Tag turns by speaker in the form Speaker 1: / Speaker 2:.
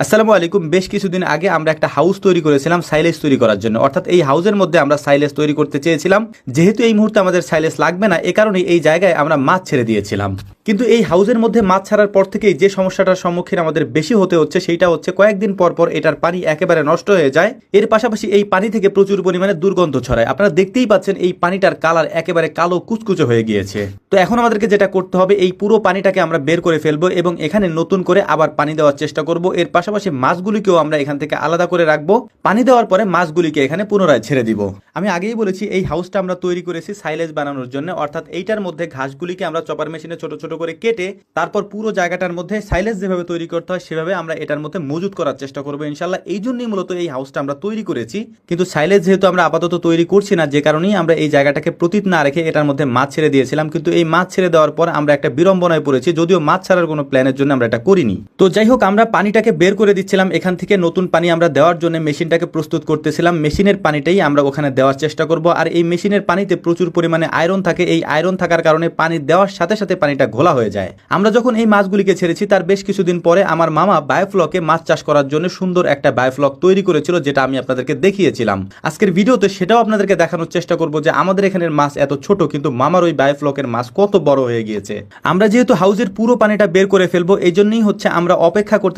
Speaker 1: আসসালামু আলাইকুম। বেশ কিছুদিন আগে আমরা একটা হাউস তৈরি করেছিলাম সাইলেজ তৈরি করার জন্য, অর্থাৎ এই হাউসের মধ্যে আমরা সাইলেজ তৈরি করতে চেয়েছিলাম। যেহেতু এই মুহূর্তে আমাদের সাইলেজ লাগবে না, এ কারণে এই জায়গায় আমরা মাছ ছেড়ে দিয়েছিলাম। কিন্তু এই হাউসের মধ্যে মাছ ছাড়ার পর থেকেই যে সমস্যাটার সম্মুখীন আমাদের বেশি হতে হচ্ছে সেইটা হচ্ছে কয়েকদিন পর পর এটার পানি একেবারে নষ্ট হয়ে যায়। এর পাশাপাশি এই পানি থেকে প্রচুর পরিমাণে দুর্গন্ধ ছড়ায়। আপনারা দেখতেই পাচ্ছেন এই পানিটার কালার একেবারে কালো কুচকুচে হয়ে গিয়েছে। তো এখন আমাদেরকে যেটা করতে হবে, এই পুরো পানিটাকে আমরা বের করে ফেলবো এবং এখানে নতুন করে আবার পানি দেওয়ার চেষ্টা করব। এর পাশাপাশি মাছগুলিকেও আমরা এখান থেকে আলাদা করে রাখবো। পানি দেওয়ার পরে মাছগুলিকে এখানে পুনরায় ছেড়ে দিব। আমি আগেই বলেছি এই হাউসটা আমরা তৈরি করেছি সাইলেজ বানানোর জন্য, অর্থাৎ এইটার মধ্যে ঘাসগুলিকে আমরা চপার মেশিনে ছোট ছোট করে কেটে তারপর পুরো জায়গাটার মধ্যে সাইলেজ যেভাবে তৈরি করতে হয় সেভাবে আমরা এটার মধ্যে মজুত করার চেষ্টা করবো ইনশাল্লাহ। এই জন্যই মূলত এই হাউসটা আমরা তৈরি করেছি। কিন্তু সাইলেজ যেহেতু আমরা আপাতত তৈরি করছি না, যে কারণেই আমরা এই জায়গাটাকে প্রতীত না রেখে এটার মধ্যে মাছ ছেড়ে দিয়েছিলাম। কিন্তু এই মাছ ছেড়ে দেওয়ার পর আমরা একটা বিড়ম্বনায় পড়েছি, যদিও মাছ ছাড়ার কোনো প্ল্যানের জন্য আমরা এটা করিনি। তো যাই হোক, আমরা পানিটাকে বের করে দিচ্ছিলাম এখান থেকে। নতুন পানি আমরা দেওয়ার জন্য মেশিনটাকে প্রস্তুত করতেছিলাম। মেশিনের পানিটাই আমরা ওখানে দেওয়ার চেষ্টা করব। আর এই মেশিনের পানিতে প্রচুর পরিমাণে আয়রন থাকে। এই আয়রন থাকার কারণে পানি দেওয়ার সাথে সাথে পানিটা ঘোলা হয়ে যায়। আমরা যখন এই মাছগুলিকে ছেড়েছি তার বেশ কিছুদিন পরে আমার মামা বায়োফ্লকে মাছ চাষ করার জন্য সুন্দর একটা বায়োফ্লক তৈরি করেছিল, যেটা আমি আপনাদেরকে দেখিয়েছিলাম। আজকের ভিডিওতে সেটাও আপনাদেরকে দেখানোর চেষ্টা করব যে আমাদের এখানের মাছ এত ছোট, কিন্তু মামার ওই বায়োফ্লকের মাছ কত বড় হয়ে গিয়েছে। আমরা যেহেতু হাউসের পুরো পানিটা বের করে ফেলবো, এই জন্যই হচ্ছে আমরা অপেক্ষা করতে